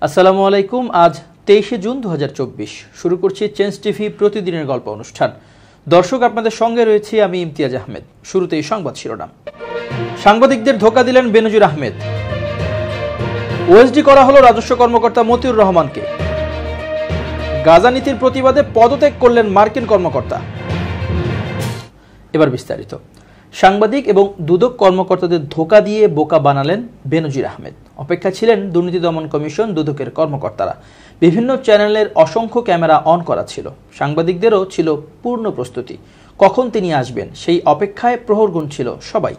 আসসালামু আলাইকুম। আজ 23 জুন 2024। শুরু করছি চেঞ্জ টিভি প্রতিদিনের গল্প অনুষ্ঠান। দর্শক, আপনাদের সঙ্গে রয়েছি আমি ইমতিয়াজ আহমেদ। শুরুতেই সংবাদ শিরোনাম। সাংবাদিকদের ধোঁকা দিলেন বেনজির আহমেদ। ওএসডি করা হলো রাজস্ব কর্মকর্তা মতিউর রহমানকে। গাজা নীতির প্রতিবাদে পদত্যাগ করলেন মার্কিন কর্মকর্তা। এবার বিস্তারিত। সাংবাদিক এবং দুদক কর্মকর্তাদের ধোঁকা দিয়ে বোকা বানালেন বেনজির আহমেদ। অপেক্ষা ছিলেন দুর্নীতি দমন কমিশন দুদকের কর্মকর্তারা। বিভিন্ন চ্যানেলের অসংখ্য ক্যামেরা অন করা ছিল। সাংবাদিকদেরও ছিল পূর্ণ প্রস্তুতি। কখন তিনি আসবেন সেই অপেক্ষায় প্রহর গুনছিল সবাই,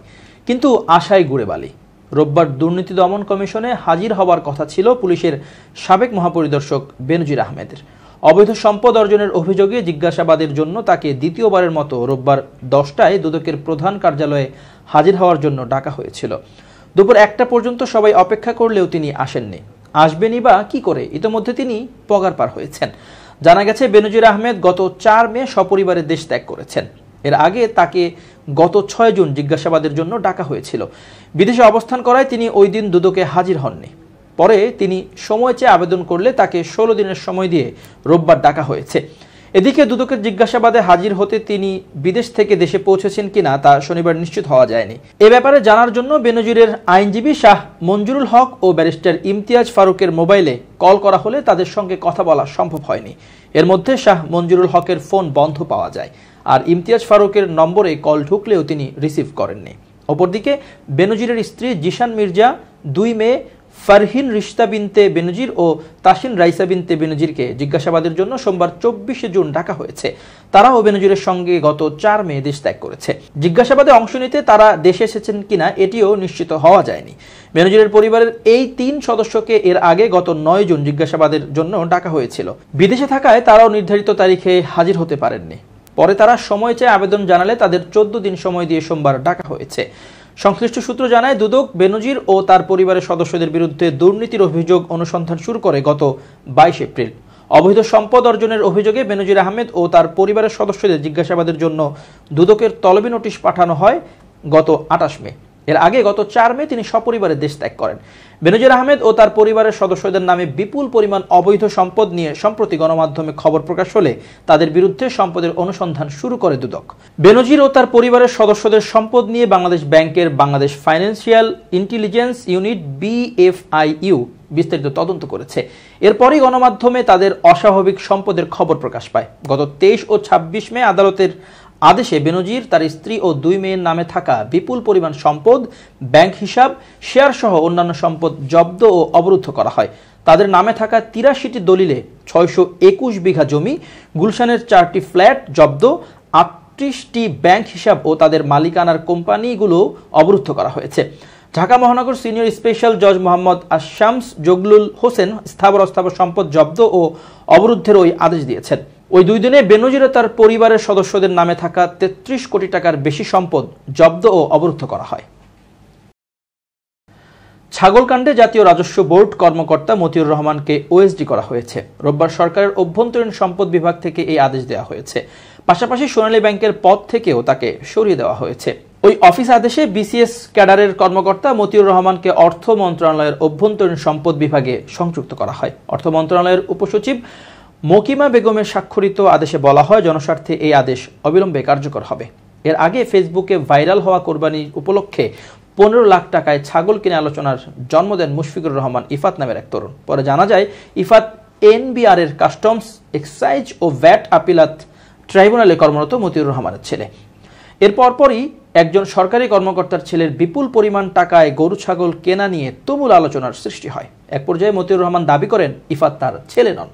কিন্তু আশায় গুড়ে বালি। রোববার দুর্নীতি দমন কমিশনে হাজির হওয়ার কথা ছিল পুলিশের সাবেক মহাপরিদর্শক বেনজির আহমেদের। অবৈধ সম্পদ অর্জনের অভিযোগে জিজ্ঞাসাবাদের জন্য তাকে দ্বিতীয়বারের মতো রোববার 10টায় দুদকের প্রধান কার্যালয়ে হাজির হওয়ার জন্য ডাকা হয়েছিল। দুপুর 1টা পর্যন্ত সবাই অপেক্ষা করলেও তিনি আসেননি। আসবেনই বা কি করে? ইতোমধ্যে তিনি পগার পার হয়েছেন। জানা গেছে, বেনজির আহমেদ গত 4 মে সপরিবারে দেশ ত্যাগ করেছেন। এর আগে তাকে গত 6 জুন জিজ্ঞাসাবাদের জন্য ডাকা হয়েছিল। বিদেশে অবস্থান করায় তিনি ওই দিন দুদকে হাজির হননি। পরে তিনি সময় চেয়ে আবেদন করলে তাকে 16 দিনের সময় দিয়ে রোববার ডাকা হয়েছে। এদিকে দুদকের জিজ্ঞাসাবাদে হাজির হতে তিনি বিদেশ থেকে দেশে পৌঁছেছেন কিনা তা শনিবার নিশ্চিত হওয়া যায়নি। এ ব্যাপারে জানার জন্য বেনজিরের আইনজীবী শাহ মঞ্জুরুল হক ও ব্যারিস্টার ইমতিয়াজ ফারুকের মোবাইলে কল করা হলে তাদের সঙ্গে কথা বলা সম্ভব হয়নি। এর মধ্যে শাহ মঞ্জুরুল হকের ফোন বন্ধ পাওয়া যায়, আর ইমতিয়াজ ফারুকের নম্বরে কল ঢুকলেও তিনি রিসিভ করেননি। অপরদিকে বেনজিরের স্ত্রী জিশান মির্জা 2 মে ফারহিন রিশতা বিনতে বেনজির ও তাসিন রাইসা বিনতে বেনজিরকে জিজ্ঞাসাবাদের জন্য সোমবার 24 জুন ডাকা হয়েছে। তারাও বেনজিরের সঙ্গে গত 4 মে দেশ ত্যাগ করেছে। জিজ্ঞাসাবাদে অংশ নিতে তারা দেশে এসেছেন কিনা এটিও নিশ্চিত হওয়া যায়নি। বেনজিরের পরিবারের এই 3 সদস্যকে এর আগে গত 9 জুন জিজ্ঞাসাবাদের জন্য ডাকা হয়েছিল। বিদেশে থাকায় তারাও নির্ধারিত তারিখে হাজির হতে পারেননি। পরে তারা সময় চেয়ে আবেদন জানালে তাদের 14 দিন সময় দিয়ে সোমবার ডাকা হয়েছে। সংশ্লিষ্ট সূত্র জানায়, দুদক বেনজির ও তার পরিবারের সদস্যদের বিরুদ্ধে দুর্নীতির অভিযোগ অনুসন্ধান শুরু করে গত 22 এপ্রিল। অবৈধ সম্পদ অর্জনের অভিযোগে বেনজির আহমেদ ও তার পরিবারের সদস্যদের জিজ্ঞাসাবাদের জন্য দুদকের তলবি নোটিশ পাঠানো হয় গত 28 মে। এর আগে গত 4 মে তিনি সপরিবারে দেশ ত্যাগ করেন। বেনজির আহমেদ ও তার পরিবারের সদস্যদের নামে বিপুল পরিমাণ অবৈধ সম্পদ নিয়ে সম্প্রতি গণমাধ্যমে খবর প্রকাশ হলে তাদের বিরুদ্ধে সম্পদের অনুসন্ধান শুরু করে দুদক। বেনজির ও তার পরিবারের সদস্যদের সম্পদ নিয়ে বাংলাদেশ ব্যাংকের Bangladesh financial intelligence unit BFIU বিস্তারিত তদন্ত করেছে। এরপরই গণমাধ্যমে তাদের অস্বাভাবিক সম্পদের খবর প্রকাশ পায়। গত 23 ও 26 মে আদালতের আদেশে বেনজির, তার স্ত্রী ও 2 মেয়ের নামে থাকা বিপুল পরিমাণ সম্পদ, ব্যাংক হিসাব, শেয়ার সহ অন্যান্য সম্পদ জব্দ ও অবরুদ্ধ করা হয়। তাদের নামে থাকা 83টি দলিলে 621 বিঘা জমি, গুলশানের 4টি ফ্ল্যাট জব্দ, 38টি ব্যাংক হিসাব ও তাদের মালিকানার কোম্পানিগুলো অবরুদ্ধ করা হয়েছে। ঢাকা মহানগর সিনিয়র স্পেশাল জজ মোহাম্মদ আশামস জগলুল হোসেন স্থাবর অস্থাবর সম্পদ জব্দ ও অবরুদ্ধের ওই আদেশ দিয়েছেন। ওই 2 দিনে বেনজির ও তার পরিবারের সদস্যদের নামে থাকা 33 কোটি টাকার বেশি সম্পদ জব্দ ও অবরুদ্ধ করা হয়। ছাগলকাণ্ডে জাতীয় রাজস্ব বোর্ড কর্মকর্তা মতিউর রহমানকে ওএসডি করা হয়েছে। রোববার সরকারের অভ্যন্তরীণ সম্পদ বিভাগ থেকে এই আদেশ দেওয়া হয়েছে। পাশাপাশি সোনালী ব্যাংকের পদ থেকেও তাকে সরিয়ে দেওয়া হয়েছে। ওই অফিস আদেশে BCS ক্যাডারের কর্মকর্তা মতিউর রহমানকে অর্থ মন্ত্রণালয়ের অভ্যন্তরীণ সম্পদ বিভাগে সংযুক্ত করা হয়। অর্থ মন্ত্রণালয়ের উপসচিব মকিমা বেগমের স্বাক্ষরিত আদেশে বলা হয়, জনস্বার্থে এই আদেশ অবিলম্বে কার্যকর হবে। এর আগে ফেসবুকে ভাইরাল হওয়া কোরবানি উপলক্ষে 15 লাখ টাকায় ছাগল কিনে আলোচনার জন্ম দেন মুশফিকুর রহমান ইফাত নামের এক তরুণ। পরে জানা যায়, ইফাত NBR এর কাস্টমস, এক্সাইজ ও ভ্যাট আপিলাত ট্রাইব্যুনালে কর্মরত মতিউর রহমানের ছেলে। এর পরপরই একজন সরকারি কর্মকর্তার ছেলের বিপুল পরিমাণ টাকায় গরু ছাগল কেনা নিয়ে তুমুল আলোচনার সৃষ্টি হয়। এক পর্যায়ে মতিউর রহমান দাবি করেন ইফাত তার ছেলে নন,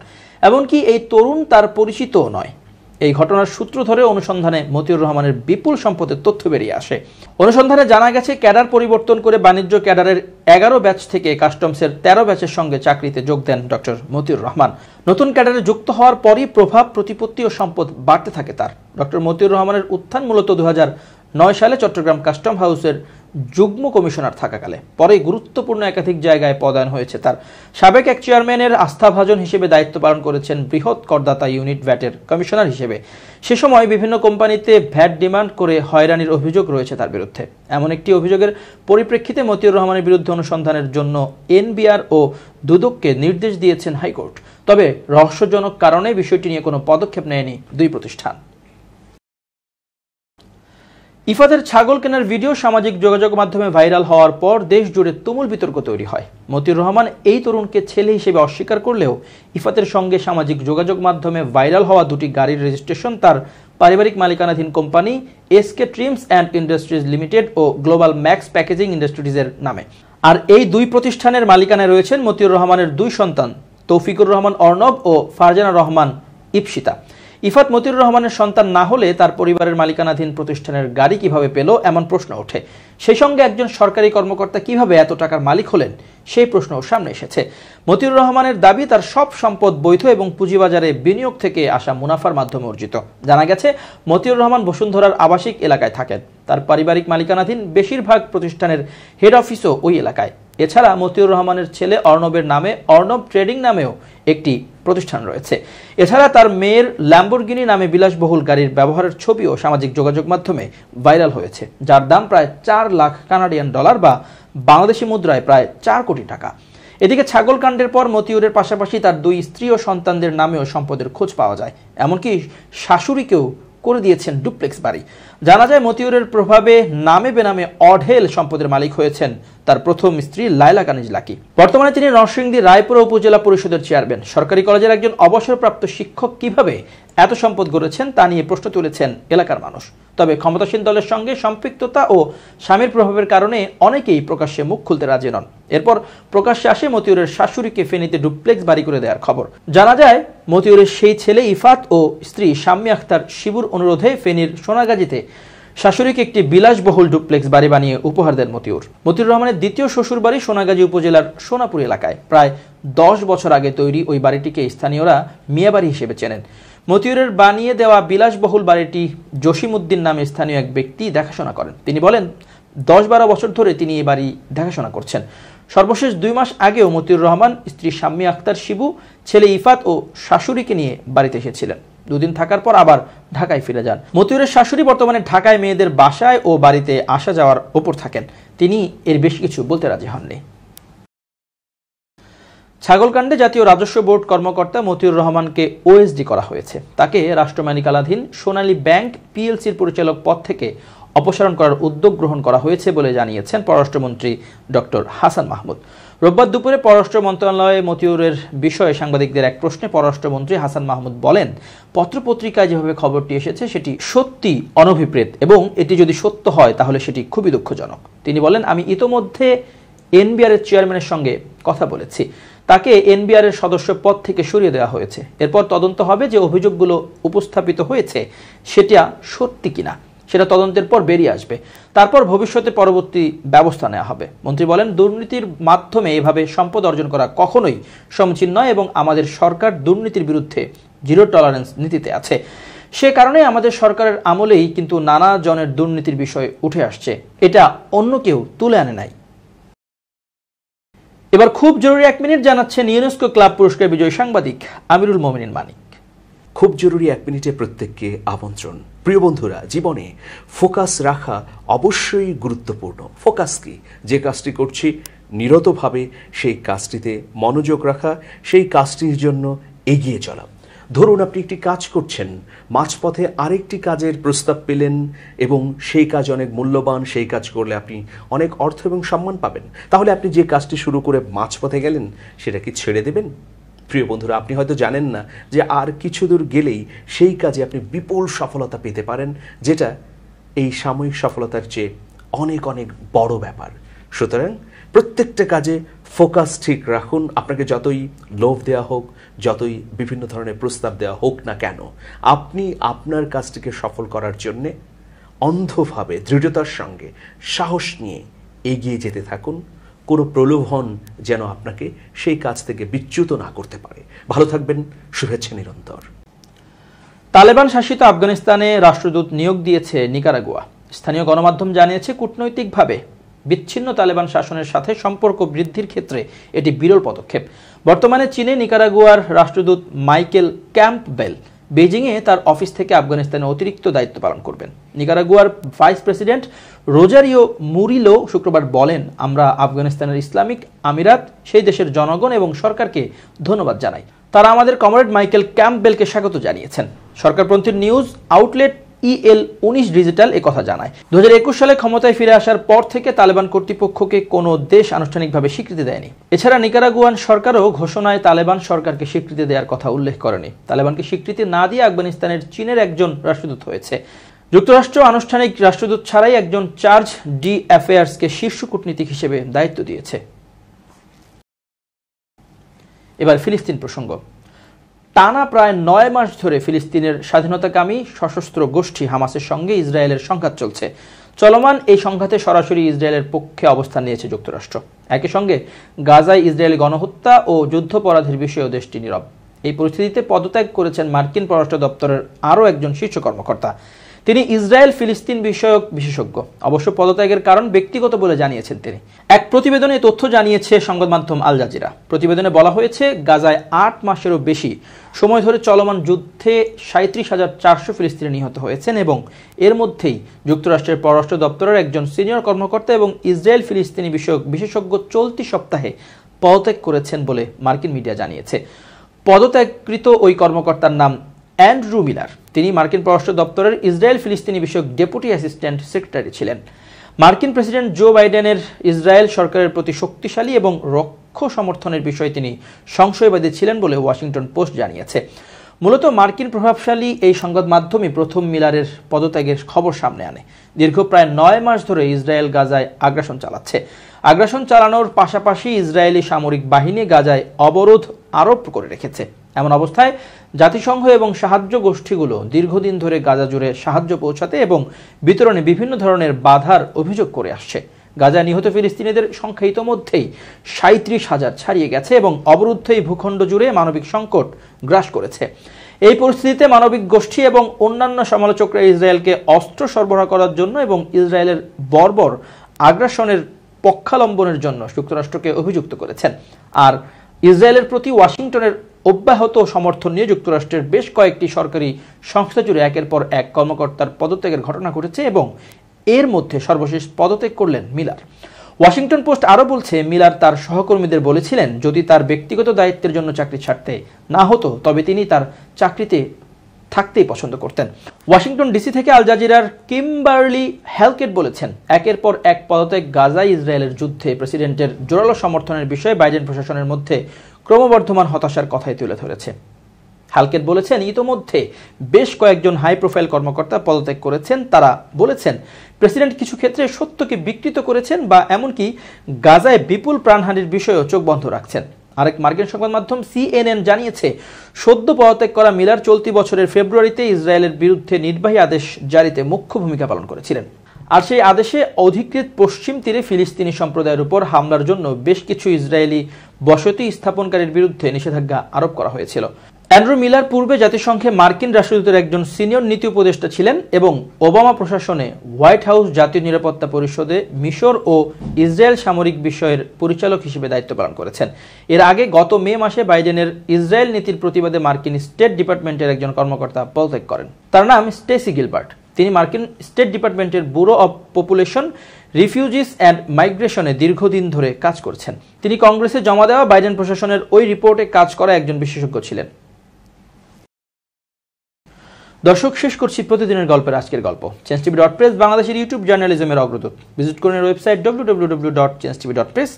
এমনকি এই তরুণ তার পরিচিতও নয়। এই ঘটনার সূত্র ধরে অনুসন্ধানে মতিউর রহমানের বিপুল সম্পদের তথ্য বেরিয়ে আসে। অনুসন্ধানে জানা গেছে, ক্যাডার পরিবর্তন করে বাণিজ্য ক্যাডারের 11 ব্যাচ থেকে কাস্টমসের 13 ব্যাচের সঙ্গে চাকরিতে যোগ দেন ডক্টর মতিউর রহমান। নতুন ক্যাডারে যুক্ত হওয়ার পরই প্রভাব, প্রতিপত্তি ও সম্পদ বাড়তে থাকে তার। ডক্টর মতিউর রহমানের উত্থান মূলত 2009 সালে চট্টগ্রাম কাস্টম হাউসের যুগ্ম কমিশনার থাকাকালে। পরে গুরুত্বপূর্ণ একাধিক জায়গায় পদায়ন হয়েছে তার। সাবেক এক চেয়ারম্যানের আস্থাভাজন হিসেবে দায়িত্ব পালন করেছেন বৃহৎ করদাতা ইউনিট ভ্যাটের কমিশনার হিসেবে। সে সময় বিভিন্ন কোম্পানিতে ভ্যাট ডিমান্ড করে হয়রানির অভিযোগ রয়েছে তার বিরুদ্ধে। এমন একটি অভিযোগের পরিপ্রেক্ষিতে মতিউর রহমানের বিরুদ্ধে অনুসন্ধানের জন্য এনবিআর ও দুদককে নির্দেশ দিয়েছেন হাইকোর্ট। তবে রহস্যজনক কারণে বিষয়টি নিয়ে কোনো পদক্ষেপ নেয়নি দুই প্রতিষ্ঠান। ইফাতের ছাগল কেনার ভিডিও সামাজিক যোগাযোগ মাধ্যমে ভাইরাল হওয়ার পর দেশ জুড়ে তুমুল বিতর্ক তৈরি হয়। মতিউর রহমান এই তরুণকে ছেলে হিসেবে অস্বীকার করলেও ইফাতের সঙ্গে সামাজিক যোগাযোগ মাধ্যমে ভাইরাল হওয়া দুটি গাড়ির রেজিস্ট্রেশন তার পারিবারিক মালিকানাধীন company SK trims and industries limited ও গ্লোবাল ম্যাক্স প্যাকেজিং ইন্ডাস্ট্রিজের নামে। আর এই দুই প্রতিষ্ঠানের মালিকানায় রয়েছেন মতিউর রহমানের দুই সন্তান তৌফিকুর রহমান অর্ণব ও ফারজানা রহমান ইপসিতা। ইফাত মতিউর রহমানের সন্তান না হলে তার পরিবারের মালিকানাধীন প্রতিষ্ঠানের গাড়ি কিভাবে পেল, এমন প্রশ্ন ওঠে। সেই সঙ্গে একজন সরকারি কর্মকর্তা কিভাবে এত টাকার মালিক হলেন, সেই প্রশ্নও সামনে এসেছে। মতিউর রহমানের দাবি তার সব সম্পদ বৈধ এবং পুঁজিবাজারে বিনিয়োগ থেকে আসা মুনাফার মাধ্যমে অর্জিত। জানা গেছে মতিউর রহমান বসুন্ধরার আবাসিক এলাকায় থাকেন। তার পারিবারিক মালিকানাধীন বেশিরভাগ প্রতিষ্ঠানের হেড অফিসও ওই এলাকায়। এছাড়া মতিউর রহমানের ছেলে অর্ণবের নামে অর্ণব ট্রেডিং নামেও একটি প্রতিষ্ঠান রয়েছে। এছাড়া তার মেয়ের ল্যাম্বরগিনি নামে বিলাসবহুল গাড়ির ব্যবহারের ছবিও সামাজিক যোগাযোগ মাধ্যমে ভাইরাল হয়েছে, যার দাম প্রায় 4 লাখ কানাডিয়ান ডলার বা বাংলাদেশি মুদ্রায় প্রায় 4 কোটি টাকা। এদিকে ছাগল কাণ্ডের পর মতিউরের পাশাপাশি তার দুই স্ত্রী ও সন্তানদের নামেও সম্পদের খোঁজ পাওয়া যায়। এমনকি শাশুড়িকেও করে দিয়েছেন ডুপ্লেক্স বাড়ি। জানা যায় মতিউরের প্রভাবে নামে বেনামে অঢেল সম্পদের মালিক হয়েছেন তার প্রথম স্ত্রী লায়লা কানিজ লাকি। বর্তমানে তিনি নরসিংদী রায়পুরা উপজেলা পরিষদের চেয়ারম্যান। সরকারি কলেজের একজন অবসরপ্রাপ্ত শিক্ষক কিভাবে এত সম্পদ গড়েছেন তা নিয়ে প্রশ্ন তুলেছেন এলাকার মানুষ। তবে ক্ষমতাসীন দলের সঙ্গে সম্পৃক্ততা ও স্বামীর প্রভাবের কারণে অনেকেই প্রকাশ্যে মুখ খুলতে রাজি নন। এরপর প্রকাশ্যে আসে মতিউরের শাশুড়িকে ফেনীতে ডুপ্লেক্স বাড়ি করে দেওয়ার খবর। জানা যায় মতিউরের সেই ছেলে ইফাত ও স্ত্রী শাম্মী আক্তার শিবুর অনুরোধে ফেনীর সোনাগাজীতে শাশুড়িকে একটি বিলাসবহুল ডুপ্লেক্স বাড়ি বানিয়ে উপহার দেন মতিউর। মতিউর রহমানের দ্বিতীয় শ্বশুর বাড়ি সোনাগাজী উপজেলার সোনাপুর এলাকায়। প্রায় 10 বছর আগে তৈরি ওই বাড়িটিকে স্থানীয়রা মিয়াবাড়ি হিসেবে চেনেন। মতিউরের বানিয়ে দেওয়া বিলাসবহুল বাড়িটি জসিমউদ্দিন নামে স্থানীয় এক ব্যক্তি দেখাশোনা করেন। তিনি বলেন 10-12 বছর ধরে তিনি এই বাড়ি দেখাশোনা করছেন। সর্বশেষ 2 মাস আগেও মতিউর রহমান, স্ত্রী শাম্মী আক্তার শিবু, ছেলে ইফাত ও শাশুড়িকে নিয়ে বাড়িতে এসেছিলেন। 2 দিন থাকার পর আবার ঢাকায় ফিরে যান। মতিউরের শাশুড়ি বর্তমানে ঢাকায় মেয়েদের বাসায় ও বাড়িতে আসা যাওয়ার ওপর থাকেন। তিনি এর বেশি কিছু বলতে রাজি হননি। ছাগলকাণ্ডে জাতীয় রাজস্ব বোর্ড কর্মকর্তা মতিউর রহমানকে ওএসডি করা হয়েছে। তাকে রাষ্ট্র মালিকানাধীন সোনালী ব্যাংক পিএলসির পরিচালক পদ থেকে অপসারণ করার উদ্যোগ গ্রহণ করা হয়েছে বলে জানিয়েছেন পররাষ্ট্রমন্ত্রী ডক্টর হাসান মাহমুদ। রোববার দুপুরে পররাষ্ট্র মন্ত্রণালয়ে মতিউরের বিষয়ে সাংবাদিকদের এক প্রশ্নে পররাষ্ট্রমন্ত্রী হাসান মাহমুদ বলেন, পত্রপত্রিকায় যেভাবে খবরটি এসেছে সেটি সত্যি অনভিপ্রেত এবং এটি যদি সত্য হয় তাহলে সেটি খুবই দুঃখজনক। তিনি বলেন, আমি ইতোমধ্যে এনবিআর এর চেয়ারম্যানের সঙ্গে কথা বলেছি। তাকে এনবিআর এর সদস্য পদ থেকে সরিয়ে দেওয়া হয়েছে। এরপর তদন্ত হবে যে অভিযোগগুলো উপস্থাপিত হয়েছে সেটা সত্যি কিনা, সেটা তদন্তের পর বেরিয়ে আসবে। তারপর ভবিষ্যতে পরবর্তী ব্যবস্থা নেওয়া হবে। মন্ত্রী বলেন, দুর্নীতির মাধ্যমে এভাবে সম্পদ অর্জন করা কখনোই সমীচীন নয় এবং আমাদের সরকার দুর্নীতির বিরুদ্ধে জিরো টলারেন্স নীতিতে আছে। সে কারণে আমাদের সরকারের আমলেই কিন্তু নানা জনের দুর্নীতির বিষয় উঠে আসছে, এটা অন্য কেউ তুলে আনে নাই। এবার খুব জরুরি 1 মিনিট জানাচ্ছেন ইউনেস্কো ক্লাব পুরস্কার বিজয়ী সাংবাদিক আমিরুল মোমিনিন মানিক। খুব জরুরি 1 মিনিটে প্রত্যেককে আমন্ত্রণ। প্রিয় বন্ধুরা, জীবনে ফোকাস রাখা অবশ্যই গুরুত্বপূর্ণ। ফোকাস কি? যে কাজটি করছি নিরতভাবে সেই কাজটিতে মনোযোগ রাখা, সেই কাজটির জন্য এগিয়ে চলা। ধরুন আপনি একটি কাজ করছেন, মাঝপথে আরেকটি কাজের প্রস্তাব পেলেন এবং সেই কাজ অনেক মূল্যবান, সেই কাজ করলে আপনি অনেক অর্থ এবং সম্মান পাবেন। তাহলে আপনি যে কাজটি শুরু করে মাঝপথে গেলেন সেটা কি ছেড়ে দেবেন? প্রিয় বন্ধুরা, আপনি হয়তো জানেন না যে আর কিছু দূর গেলেই সেই কাজে আপনি বিপুল সফলতা পেতে পারেন, যেটা এই সাময়িক সফলতার চেয়ে অনেক অনেক বড় ব্যাপার। সুতরাং প্রত্যেকটা কাজে ফোকাস ঠিক রাখুন। আপনাকে যতই লোভ দেওয়া হোক, যতই বিভিন্ন ধরনের প্রস্তাব দেওয়া হোক না কেন, আপনি আপনার কাজটিকে সফল করার জন্যে অন্ধভাবে দৃঢ়তার সঙ্গে সাহস নিয়ে এগিয়ে যেতে থাকুন। কোনো প্রলোভন যেন আপনাকে সেই কাজ থেকে বিচ্যুত না করতে পারে। ভালো থাকবেন, শুভেচ্ছা নিরন্তর। তালেবান শাসিত আফগানিস্তানে রাষ্ট্রদূত নিয়োগ দিয়েছে নিকারাগুয়া। স্থানীয় গণমাধ্যম জানিয়েছে, কূটনৈতিকভাবে বিচ্ছিন্ন তালেবান শাসনের সাথে সম্পর্ক বৃদ্ধির ক্ষেত্রে এটি বিরল পদক্ষেপ। বর্তমানে চীনে নিকারাগুয়ার রাষ্ট্রদূত মাইকেল ক্যাম্পবেল বেজিংয়ে তার অফিস থেকে আফগানিস্তানের অতিরিক্ত দায়িত্ব পালন করবেন। নিকারাগুয়ার ভাইস প্রেসিডেন্ট রোজারিও মুরিলো শুক্রবার বলেন, আমরা আফগানিস্তানের ইসলামিক আমিরাত, সেই দেশের জনগণ এবং সরকারকে ধন্যবাদ জানাই। তারা আমাদের কমরেড মাইকেল ক্যাম্পবেলকে স্বাগত জানিয়েছেন। সরকারপন্থী নিউজ আউটলেট EL19 ডিজিটাল একথা জানায়। 2021 সালে ক্ষমতায় ফিরে আসার পর থেকে তালেবান কর্তৃপক্ষকে কোনো দেশ আনুষ্ঠানিকভাবে স্বীকৃতি দেয়নি। এছাড়া নিকারাগুয়ান সরকারও ঘোষণায় তালেবান সরকারকে স্বীকৃতি দেওয়ার কথা উল্লেখ করেনি। তালেবানকে স্বীকৃতি না দিয়ে আফগানিস্তানের চীনের একজন রাষ্ট্রদূত হয়েছে। যুক্তরাষ্ট্র আনুষ্ঠানিক রাষ্ট্রদূত ছাড়াই একজন চার্জ ডি অ্যাফেয়ার্সকে শীর্ষ কূটনীতিক হিসেবে দায়িত্ব দিয়েছে। এবার ফিলিস্তিন প্রসঙ্গ। টানা প্রায় 9 মাস ধরে ফিলিস্তিনের স্বাধীনতাকামী সশস্ত্র গোষ্ঠী হামাসের সঙ্গে ইসরায়েলের সংঘাত চলছে। চলমান এই সংঘাতে সরাসরি ইসরায়েলের পক্ষে অবস্থান নিয়েছে যুক্তরাষ্ট্র। একই সঙ্গে গাজায় ইসরায়েলি গণহত্যা ও যুদ্ধাপরাধের বিষয়েও দেশটি নীরব। এই পরিস্থিতিতে পদত্যাগ করেছেন মার্কিন পররাষ্ট্র দপ্তরের আরও একজন শীর্ষ কর্মকর্তা। তিনি ইসরায়েল ফিলিস্তিন বিষয়ক বিশেষজ্ঞ। অবশ্য পদত্যাগের কারণ ব্যক্তিগত বলে জানিয়েছেন তিনি। এক প্রতিবেদনে তথ্য জানিয়েছে সংবাদ মাধ্যম আল জাজিরা। প্রতিবেদনে বলা হয়েছে, গাজায় 8 মাসেরও বেশি সময় ধরে চলমান যুদ্ধে 37,400 ফিলিস্তিনি নিহত হয়েছেন এবং এর মধ্যেই যুক্তরাষ্ট্রের পররাষ্ট্র দপ্তরের একজন সিনিয়র কর্মকর্তা এবং ইসরায়েল ফিলিস্তিনি বিষয়ক বিশেষজ্ঞ চলতি সপ্তাহে পদত্যাগ করেছেন বলে মার্কিন মিডিয়া জানিয়েছে। পদত্যাগকৃত ওই কর্মকর্তার নাম অ্যান্ড্রু মিলার। তিনি মার্কিন পররাষ্ট্র দপ্তরের ইসরায়েল ফিলিস্তিনি বিষয়ক ডেপুটি অ্যাসিস্ট্যান্ট সেক্রেটারি ছিলেন। মার্কিন প্রেসিডেন্ট জো বাইডেনের ইসরায়েল সরকারের প্রতি শক্তিশালী এবং রক্ষ সমর্থনের বিষয়ে তিনি সংশয়বাদী ছিলেন বলে ওয়াশিংটন পোস্ট জানিয়েছে। মূলত মার্কিন প্রভাবশালী এই সংবাদ মাধ্যমই প্রথম মিলারের পদত্যাগের খবর সামনে আনে। দীর্ঘ প্রায় 9 মাস ধরে ইসরায়েল গাজায় আগ্রাসন চালাচ্ছে। আগ্রাসন চালানোর পাশাপাশি ইসরায়েলি সামরিক বাহিনী গাজায় অবরোধ আরোপ করে রেখেছে। এমন অবস্থায় জাতিসংঘ এবং সাহায্য গোষ্ঠীগুলো দীর্ঘদিন ধরে গাজা জুড়ে সাহায্য পৌঁছাতে এবং বিতরণে বিভিন্ন ধরনের বাধার অভিযোগ করে আসছে। গাজায় নিহত ফিলিস্তিনিদের সংখ্যা ইতোমধ্যেই 37,000 ছাড়িয়ে গেছে এবং অবরুদ্ধ এই ভূখণ্ড জুড়ে মানবিক সংকট গ্রাস করেছে। এই পরিস্থিতিতে মানবিক গোষ্ঠী এবং অন্যান্য সমালোচকরা ইসরায়েলকে অস্ত্র সরবরাহ করার জন্য এবং ইসরায়েলের বর্বর আগ্রাসনের পক্ষাবলম্বনের জন্য যুক্তরাষ্ট্রকে অভিযুক্ত করেছেন। আর ইসরায়েলের প্রতি ওয়াশিংটনের অব্যাহত সমর্থন নিয়ে যুক্তরাষ্ট্রের বেশ কয়েকটি সরকারি সংস্থা জুড়ে একের পর এক কর্মকর্তার পদত্যাগের ঘটনা ঘটেছে এবং এর মধ্যে সর্বশেষ পদত্যাগ করলেন মিলার। ওয়াশিংটন পোস্ট আরও বলছে, মিলার তার সহকর্মীদের বলেছিলেন যদি তার ব্যক্তিগত দায়িত্বের জন্য চাকরি ছাড়তে না হতো তবে তিনি তার চাকরিতে থাকতেই পছন্দ করতেন। ওয়াশিংটন ডিসি থেকে আল জাজিরার কিম্বারলি হ্যালকেট বলেছেন, একের পর এক পদত্যাগ গাজায় ইসরায়েলের যুদ্ধে প্রেসিডেন্টের জোরালো সমর্থনের বিষয়ে বাইডেন প্রশাসনের মধ্যে ক্রমবর্ধমান হতাশার কথাই তুলে ধরেছে। হালকেট বলেছেন, ইতোমধ্যে বেশ কয়েকজন হাই প্রোফাইল কর্মকর্তা পদত্যাগ করেছেন। তারা বলেছেন প্রেসিডেন্ট কিছু ক্ষেত্রে সত্যকে বিকৃত করেছেন বা এমনকি গাজায় বিপুল প্রাণহানির বিষয়েও চোখ বন্ধ রাখছেন। আরেক মার্কিন সংবাদ মাধ্যম CNN জানিয়েছে, সদ্য পদত্যাগ করা মিলার চলতি বছরের ফেব্রুয়ারিতে ইসরায়েলের বিরুদ্ধে নির্বাহী আদেশ জারিতে মুখ্য ভূমিকা পালন করেছিলেন। আর সেই আদেশে অধিকৃত পশ্চিম তীরে ফিলিস্তিনি সম্প্রদায়ের উপর হামলার জন্য বেশ কিছু ইসরায়েলি বসতি স্থাপনকারীর বিরুদ্ধে নিষেধাজ্ঞা আরোপ করা হয়েছিল। অ্যান্ড্রু মিলার পূর্বে জাতিসংঘে মার্কিন রাষ্ট্রদূতের একজন সিনিয়র নীতি উপদেষ্টা ছিলেন এবং ওবামা প্রশাসনে হোয়াইট হাউস জাতীয় নিরাপত্তা পরিষদে মিশর ও ইসরায়েল সামরিক বিষয়ের পরিচালক হিসেবে দায়িত্ব পালন করেছেন। এর আগে গত মে মাসে বাইডেনের ইসরায়েল নীতির প্রতিবাদে মার্কিন স্টেট ডিপার্টমেন্টের একজন কর্মকর্তা পদত্যাগ করেন। তার নাম স্টেসি গিলবার্ট। তিনি মার্কিন স্টেট ডিপার্টমেন্টের bureau of population, refugees and মাইগ্রেশনে দীর্ঘদিন ধরে কাজ করছেন। তিনি কংগ্রেসে জমা দেওয়া বাইডেন প্রশাসনের ওই রিপোর্টে কাজ করা একজন বিশেষজ্ঞ ছিলেন। দর্শক, শেষ করছি প্রতিদিনের গল্পের আজকের গল্প। changetv.press বাংলাদেশের ইউটিউব জার্নালিজমের অগ্রদূত। ভিজিট করুন ওয়েবসাইট www.changetv.press,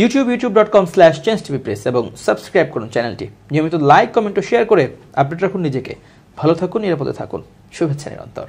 youtube.com/changetvpress এবং সাবস্ক্রাইব করুন চ্যানেলটি। নিয়মিত লাইক, কমেন্ট ও শেয়ার করে আপডেট রাখুন নিজেকে। ভালো থাকুন, নিরাপদে থাকুন। শুভেচ্ছা নিরন্তর।